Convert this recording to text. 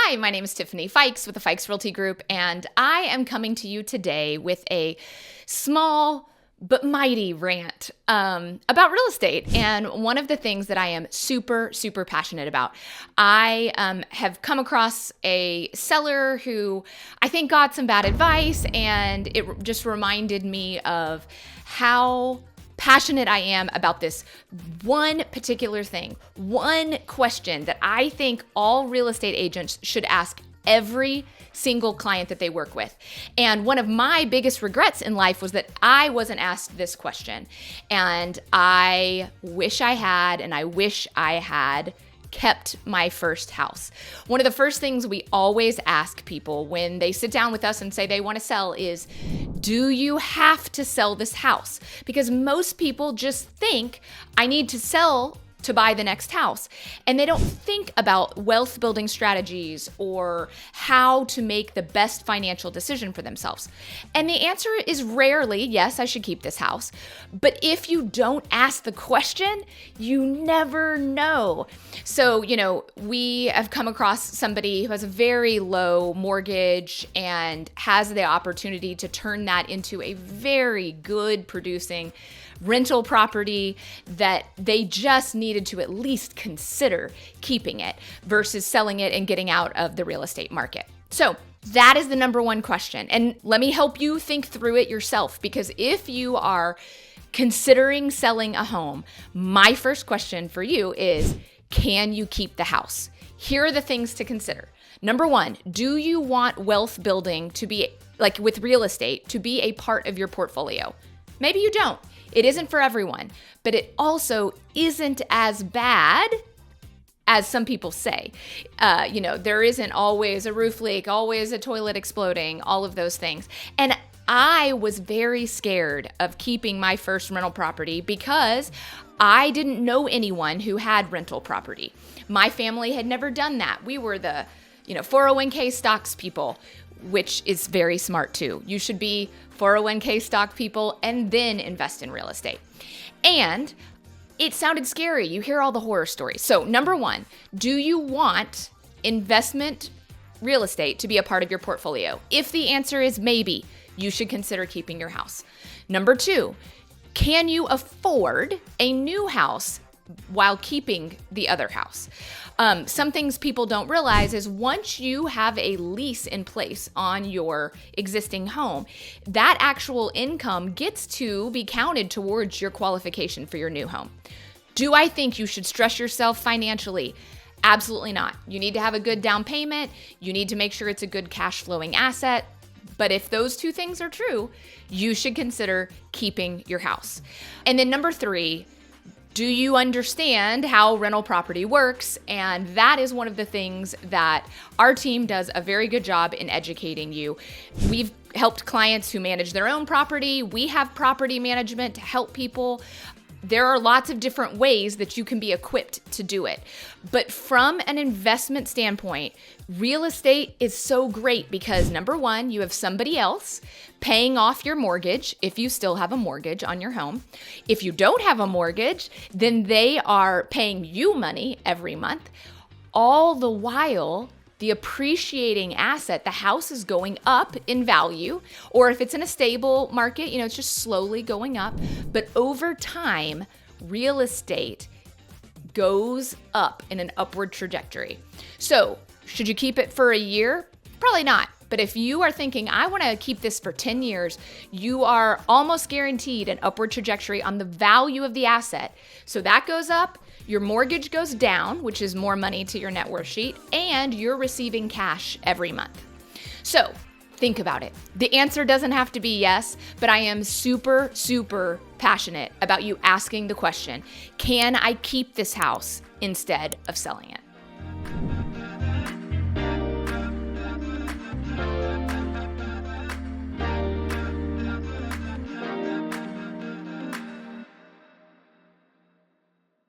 Hi, my name is Tiffany FYKES with the FYKES Realty Group, and I am coming to you today with a small but mighty rant about real estate. And one of the things that I am super passionate about, I have come across a seller who I think got some bad advice, and it just reminded me of how passionate I am about this one particular thing, one question that I think all real estate agents should ask every single client that they work with. And one of my biggest regrets in life was that I wasn't asked this question. And I wish I had kept my first house. One of the first things we always ask people when they sit down with us and say they want to sell is, do you have to sell this house? Because most people just think, I need to sell to buy the next house. And they don't think about wealth building strategies or how to make the best financial decision for themselves. And the answer is rarely, yes, I should keep this house. But if you don't ask the question, you never know. So, we have come across somebody who has a very low mortgage and has the opportunity to turn that into a very good producing rental property that they just needed to at least consider keeping it versus selling it and getting out of the real estate market. So that is the number one question. And let me help you think through it yourself, because if you are considering selling a home, my first question for you is, can you keep the house? Here are the things to consider. Number one, do you want wealth building to be, like with real estate, to be a part of your portfolio? Maybe you don't. It isn't for everyone, but it also isn't as bad as some people say. There isn't always a roof leak, always a toilet exploding, all of those things. And I was very scared of keeping my first rental property because I didn't know anyone who had rental property. My family had never done that. We were the 401k stocks people, which is very smart too. You should be 401k stock people and then invest in real estate. And it sounded scary. You hear all the horror stories. So number one, do you want investment real estate to be a part of your portfolio? If the answer is maybe, you should consider keeping your house. Number two, can you afford a new house while keeping the other house? Some things people don't realize is once you have a lease in place on your existing home, that actual income gets to be counted towards your qualification for your new home. Do I think you should stress yourself financially? Absolutely not. You need to have a good down payment. You need to make sure it's a good cash flowing asset. But if those two things are true, you should consider keeping your house. And then number three, do you understand how rental property works? And that is one of the things that our team does a very good job in educating you. We've helped clients who manage their own property. We have property management to help people. There are lots of different ways that you can be equipped to do it. But from an investment standpoint, real estate is so great because number one, you have somebody else paying off your mortgage if you still have a mortgage on your home. If you don't have a mortgage, then they are paying you money every month. All the while, the appreciating asset, the house is going up in value, or if it's in a stable market, it's just slowly going up. But over time, real estate goes up in an upward trajectory. So should you keep it for a year? Probably not. But if you are thinking, I want to keep this for 10 years, you are almost guaranteed an upward trajectory on the value of the asset. So that goes up, your mortgage goes down, which is more money to your net worth sheet, and you're receiving cash every month. So think about it. The answer doesn't have to be yes, but I am super passionate about you asking the question, can I keep this house instead of selling it?